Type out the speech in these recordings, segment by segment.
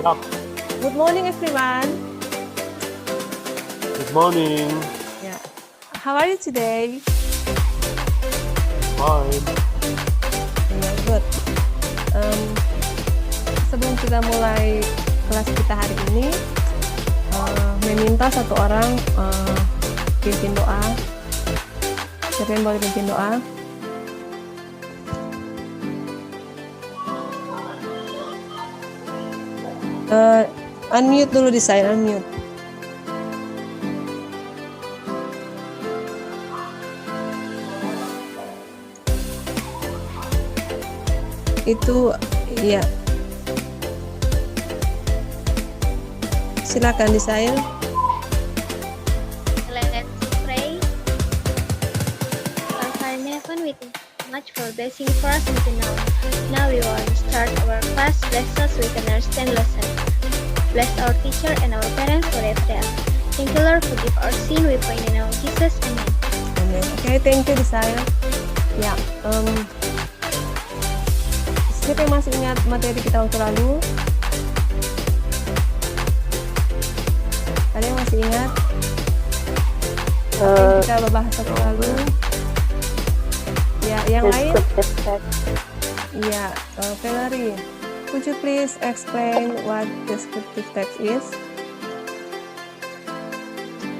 Up. Good morning, everyone. Good morning. Yeah. How are you today? Fine. Yeah, good. Sebelum kita mulai kelas kita hari ini, meminta satu orang pimpin doa. Siapa yang boleh pimpin doa? Unmute dulu di saya, unmute. Itu, ya. Silakan di saya. Let's pray. Our Father in heaven, we thank you so much for blessing for us until now. Now we want to start our class. Bless us so we can understand lesson. Bless our teacher and our parents forever. Thank you, Lord, forgive our sin. We pray in the name of Jesus. Amen. Amen. Oke, thank you di saya. Ya, siapa yang masih ingat materi kita waktu lalu? Ada yang masih ingat? Apa yang kita bahas waktu lalu? Ya, yang lain? Ya, Valerie, could you please explain what descriptive text is?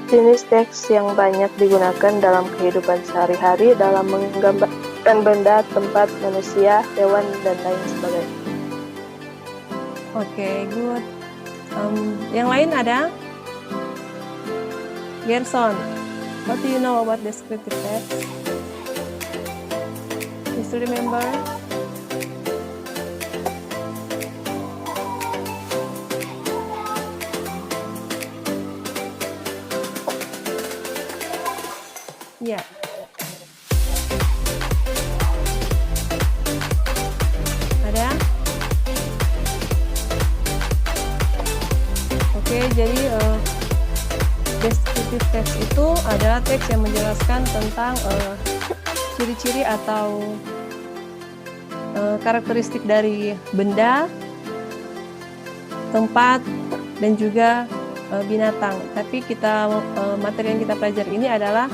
Jenis teks yang banyak digunakan dalam kehidupan sehari-hari dalam menggambarkan benda, tempat, manusia, hewan, dan lain sebagainya. Oke, good. Yang lain ada? Gerson, what do you know about descriptive text? You still remember? Ya. Ada? Oke, jadi descriptive text itu adalah teks yang menjelaskan tentang ciri-ciri atau karakteristik dari benda, tempat, dan juga binatang. Tapi materi yang kita pelajari ini adalah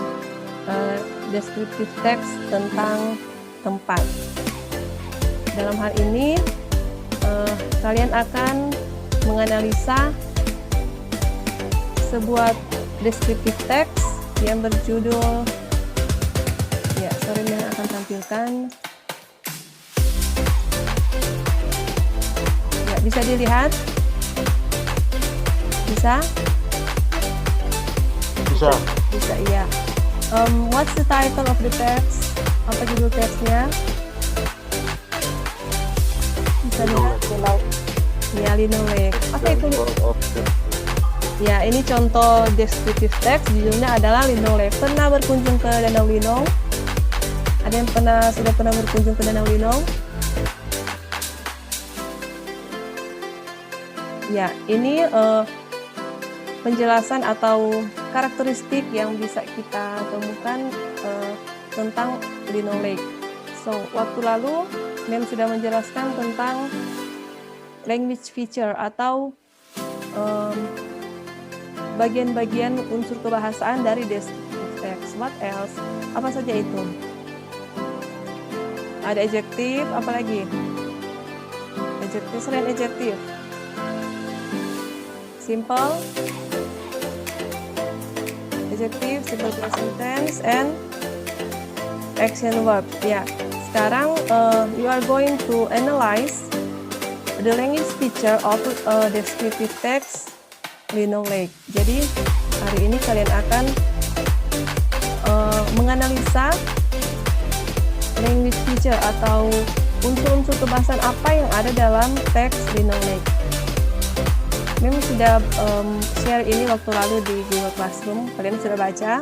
descriptive text tentang tempat. Dalam hal ini, kalian akan menganalisa sebuah descriptive text yang berjudul, ya, sorry, yang akan tampilkan. Ya, bisa dilihat? Bisa? Bisa. Bisa, iya. What's the title of the text? Apa judul teksnya? Bisa lihat? Ya, linoleum. Apa itu? Ya, ini contoh descriptive text. Judulnya adalah Linoleum. Pernah berkunjung ke Danau Linong? Ada yang sudah pernah berkunjung ke Danau Linong? Ya, ini penjelasan atau karakteristik yang bisa kita temukan tentang linoleum. So, waktu lalu Mem sudah menjelaskan tentang language feature atau bagian-bagian unsur kebahasaan dari descriptive text. What else? Apa saja itu? Ada adjektif, apa lagi? Adjektif, selain adjektif. Simple, adjective, simple present tense, and action verb. Ya, sekarang you are going to analyze the language feature of descriptive text linoleum. Jadi hari ini kalian akan menganalisa language feature atau unsur-unsur kebahasan apa yang ada dalam teks linoleum. Memang sudah share ini waktu lalu di Google Classroom, kalian sudah baca,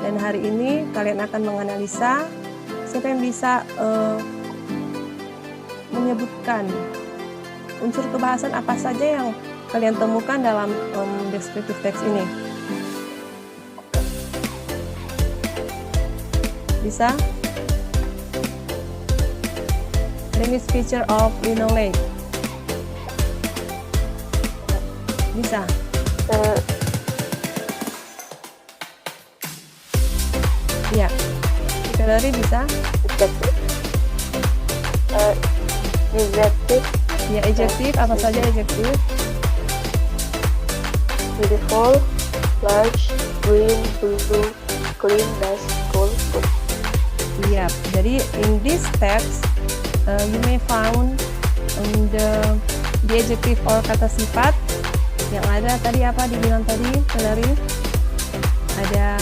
dan hari ini kalian akan menganalisa. Siapa yang bisa menyebutkan unsur kebahasan apa saja yang kalian temukan dalam descriptive text ini? Bisa? Language feature of linoleum. Bisa. uh, Ya. Dictionary bisa. adjective, adjective, Ya, adjective apa saja adjective? beautiful, large, green, blue, clean, nice, cool, good. Iya. Jadi in this text you may found the adjective or kata sifat yang ada tadi apa dibilang tadi dari ada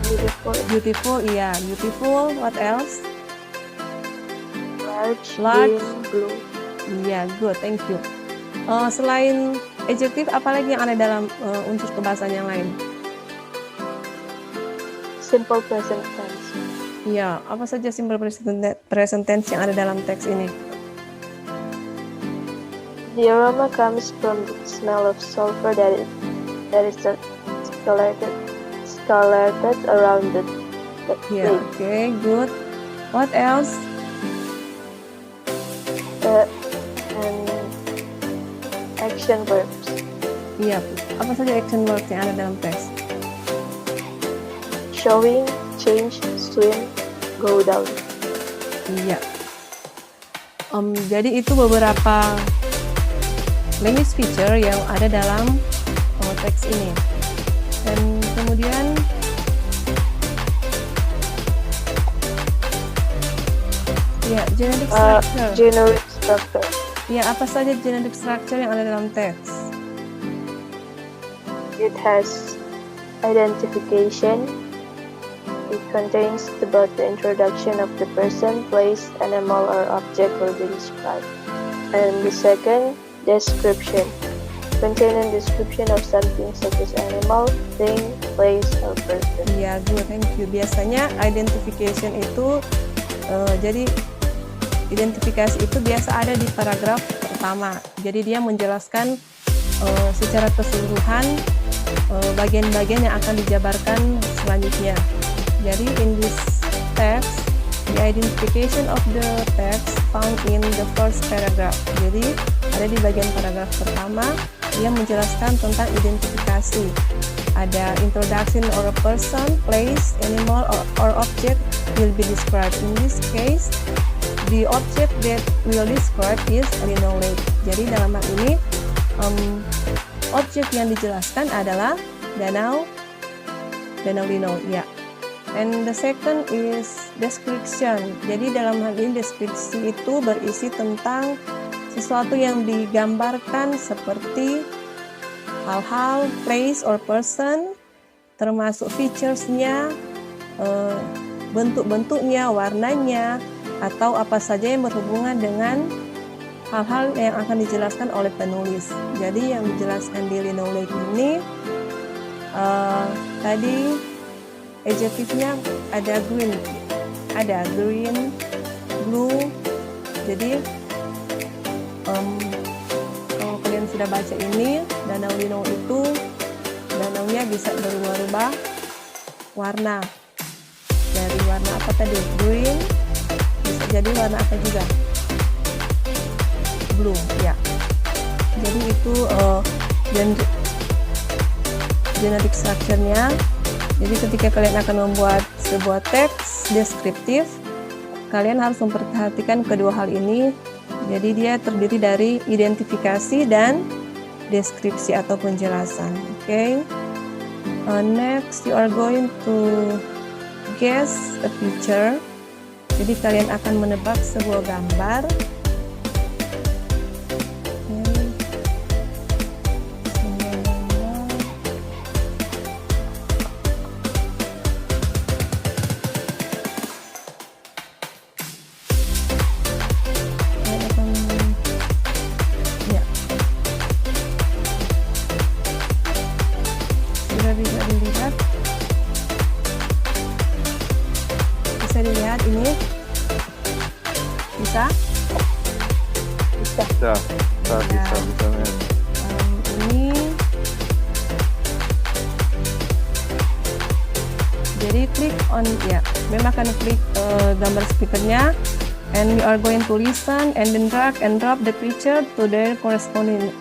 Beautiful, beautiful, iya beautiful. What else? large, Large. green, blue, Iya, good, thank you. Selain adjective, apalagi yang ada dalam unsur kebahasaan yang lain? simple present tense, Iya, apa saja simple present tense yang ada dalam teks ini? the aroma comes from the smell of sulfur that is scattered around the Iya, plate. oke, good. What else? And action verbs, Iya, apa saja action words yang ada dalam teks? showing, change, swim, go down. Iya. Jadi itu beberapa language feature yang ada dalam teks ini. Dan kemudian ya genetic structure. Generic structure, Ya, apa saja genetic structure yang ada dalam teks? it has identification. It contains about the introduction of the person, place, animal, or object will be described. And the second, description, containing description of something such as animal, thing, place, or person. Iya, good, thank you. Biasanya identification itu jadi identifikasi itu biasa ada di paragraf pertama. Jadi dia menjelaskan secara keseluruhan bagian-bagian yang akan dijabarkan selanjutnya. Jadi in this text, the identification of the text found in the first paragraph. Jadi ada di bagian paragraf pertama, dia menjelaskan tentang identifikasi. Ada introduction or a person, place, animal, or object will be described. In this case, the object that will describe is linoleum. Jadi dalam hal ini, objek yang dijelaskan adalah danau Lino, ya. And the second is description. Jadi dalam hal ini deskripsi itu berisi tentang sesuatu yang digambarkan seperti hal-hal, place or person, termasuk features-nya, bentuk-bentuknya, warnanya, atau apa saja yang berhubungan dengan hal-hal yang akan dijelaskan oleh penulis. Jadi yang dijelaskan di linoleum ini tadi adjektifnya ada green, blue. Jadi kalau kalian sudah baca ini, danau Lino itu danaunya bisa berubah-ubah warna. Dari warna apa tadi? Green, bisa jadi warna apa juga? Blue, ya. Jadi itu genetic structure-nya. Jadi ketika kalian akan membuat sebuah teks deskriptif, kalian harus memperhatikan kedua hal ini. Jadi dia terdiri dari identifikasi dan deskripsi atau penjelasan. Okay. Next, you are going to guess a picture. Jadi kalian akan menebak sebuah gambar. Bisa dilihat, ini bisa men. ini jadi klik on, ya memang akan klik gambar speakernya, and you are going to listen and then drag and drop the picture to their corresponding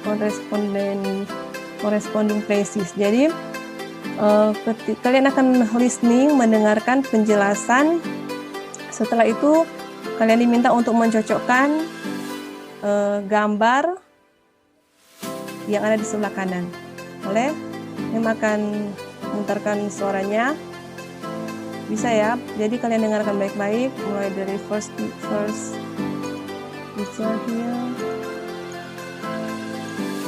corresponding places. Jadi kalian akan listening, mendengarkan penjelasan. Setelah itu kalian diminta untuk mencocokkan gambar yang ada di sebelah kanan. Boleh? Mem akan memutarkan suaranya. Bisa ya? Jadi kalian dengarkan baik-baik mulai dari first picture here.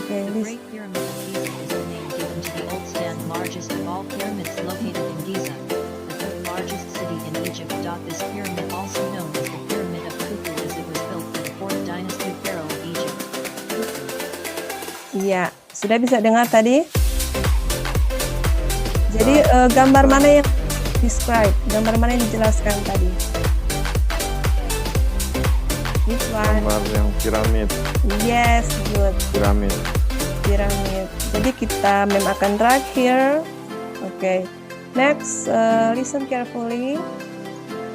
Okay, The Great Pyramid of Giza is the name given to the old stand largest of all pyramids located in Giza, the third largest city in Egypt. This pyramid, also known as the Pyramid of Khufu, as it was built for the 4th dynasty pharaoh of Egypt, Khufu. Iya, sudah bisa dengar tadi? Jadi gambar mana yang describe? Gambar mana yang dijelaskan tadi? Which one? Gambar yang piramid. Yes, good. Piramid. Piramid. Jadi kita akan drag here. Okay. Next, listen carefully.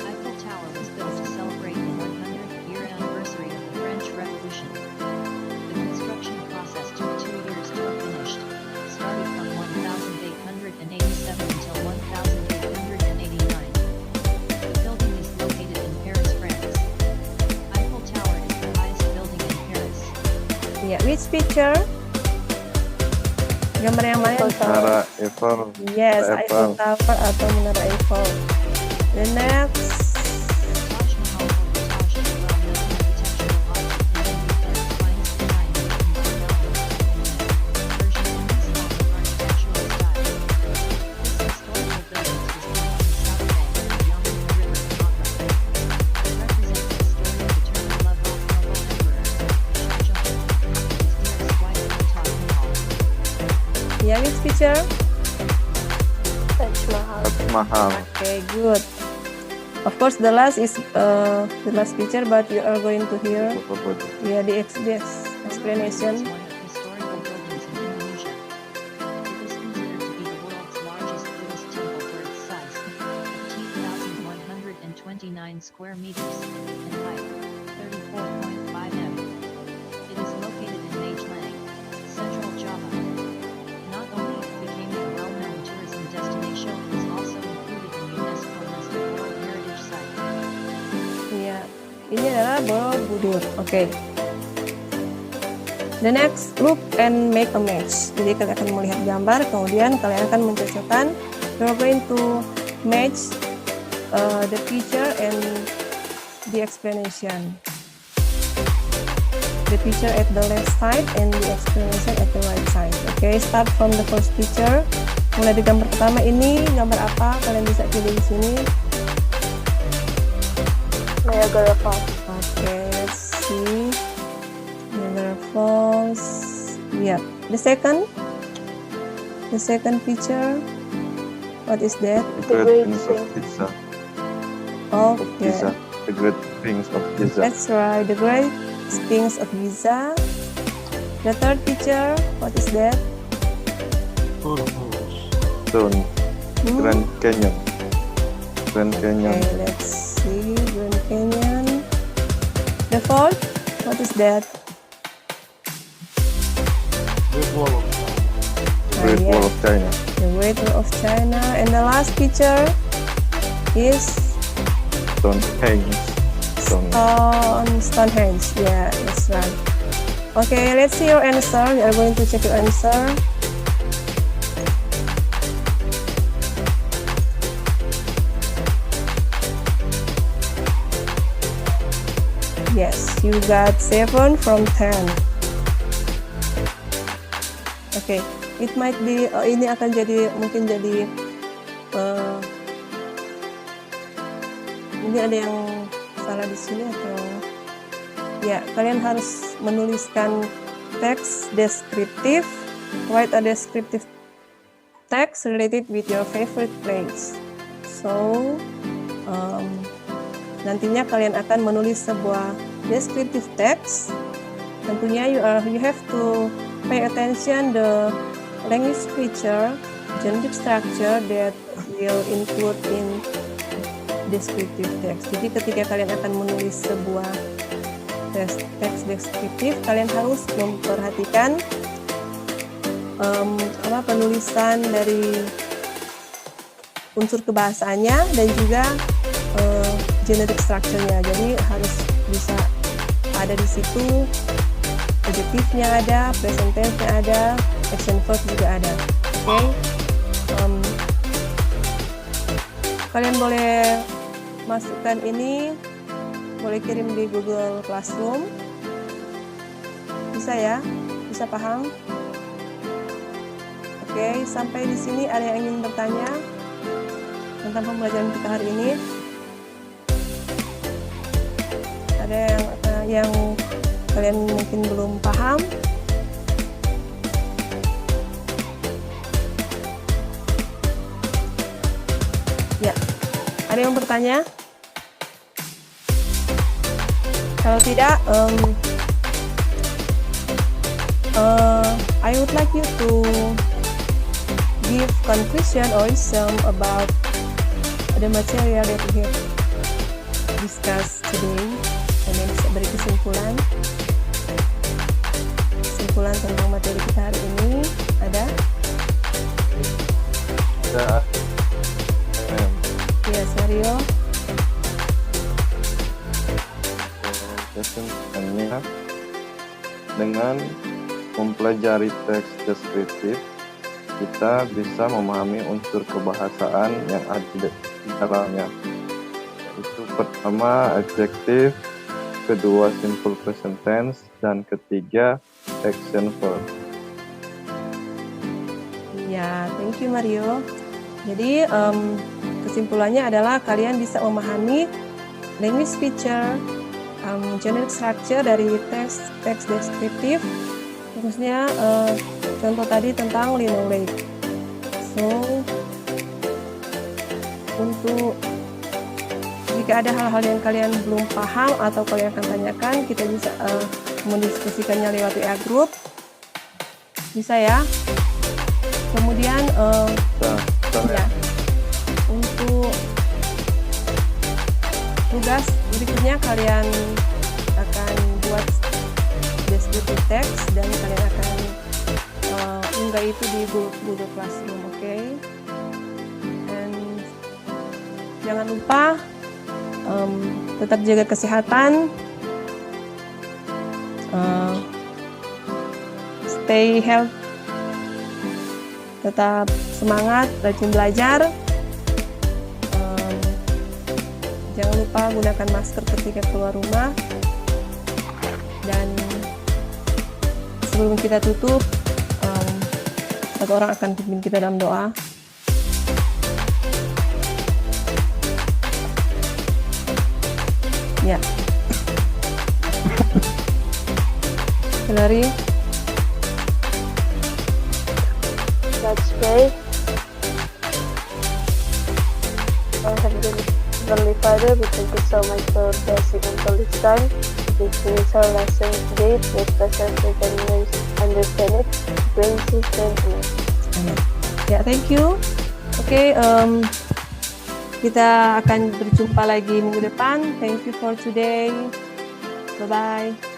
Eiffel Tower was built to celebrate the 100th year anniversary of the French Revolution. The construction process took 2 years to be finished, started from 1887 until 1889. The building is located in Paris, France. Eiffel Tower is the highest building in Paris. Yeah, which picture? Gambar yang mana? Menara Eiffel. Yes, Eiffel Tower atau Menara Eiffel. The next. Taj Mahal or the Taj is a well-known architectural object in India that defines the line between Persian and Islamic architectural style. This historical building was built on the south bank of the Yamuna River in Agra. It represents the story of eternal love of Mughal Emperor Shah Jahan and his dearest wife Taj Mahal. Yeah, which picture? Taj Mahal. Taj Mahal. Okay, good. Of course, the last is the last picture, but you are going to hear the explanation. It's one of historical buildings in Indonesia. It is considered to be the world's largest Buddhist temple for its size, 15,129 square meters, and height, 34.5 m. It is located in Magelang, Central Java. Not only it became a well-known tourism destination, it is also included in UNESCO list of World Heritage Site. Ya, ini adalah Borobudur. Oke. The next, look and make a match. Jadi kalian akan melihat gambar, kemudian kalian akan mencocokkan. You're going to match the picture and the explanation. The picture at the left side and the explanation at the right side. Oke, start from the first picture. Mulai di gambar pertama ini, gambar apa? Kalian bisa pilih di sini. Niagara Falls. Okay, let's see. Niagara Falls. Yeah. The second picture. What is that? The Great Sphinx of Giza. Okay. Giza. The Great Sphinx of Giza. That's right. The Great Sphinx of Giza. The third picture. What is that? Stone. Grand Canyon. Grand Canyon. Okay, let's see. Grand Canyon. The fourth. What is that? Great yeah. Wall of China. The Great Wall of China. And the last picture is Stonehenge. Stonehenge. Yeah, that's right. Okay, let's see your answer. We are going to check your answer. Yes, you got 7 from 10. Okay, it might be ini akan jadi mungkin jadi mungkin ada yang salah di sini atau ya, kalian harus menuliskan teks deskriptif, write a descriptive text related with your favorite place. So nantinya kalian akan menulis sebuah descriptive text. Tentunya you have to pay attention the language feature, genetic structure that will include in descriptive text. Jadi ketika kalian akan menulis sebuah teks deskriptif, kalian harus memperhatikan penulisan dari unsur kebahasaannya dan juga generic structure-nya. Jadi harus bisa ada di situ, adjektifnya ada, present tense-nya ada, action verb juga ada. Oke. Kalian boleh masukkan ini, boleh kirim di Google Classroom. Bisa ya? Bisa paham? Oke, sampai di sini ada yang ingin bertanya tentang pembelajaran kita hari ini? Ada yang kalian mungkin belum paham? Ya, ada yang bertanya? Kalau tidak, I would like you to give conclusion or sum about the material that we have discussed today. Kalian bisa beri kesimpulan tentang materi kita hari ini. Ada? Ada. Yes, Mario. Kesimpulannya, dengan mempelajari teks deskriptif, kita bisa memahami unsur kebahasaan yang ada di dalamnya. Itu pertama adjektif, kedua simple present tense, dan ketiga action verb. Ya, thank you Mario. Jadi kesimpulannya adalah kalian bisa memahami language feature, generic structure dari teks deskriptif, khususnya contoh tadi tentang Lino Lake. So, untuk jika ada hal-hal yang kalian belum paham atau kalian akan tanyakan, kita bisa mendiskusikannya lewat WA group. Bisa ya. Kemudian ya, untuk tugas berikutnya kalian akan buat descriptive text dan kalian akan unggah itu di Google Classroom, oke? Dan jangan lupa tetap jaga kesehatan, stay healthy, tetap semangat, rajin belajar. Jangan lupa gunakan masker ketika keluar rumah. Dan sebelum kita tutup, satu orang akan pimpin kita dalam doa. Ya. Hillary. Let's pray. Our Heavenly Father, we thank you so much for blessing until this time. We finish our lesson today. Make us we can understand it. Bring system in. Ya, thank you. Oke, kita akan berjumpa lagi minggu depan. Thank you for today. Bye-bye.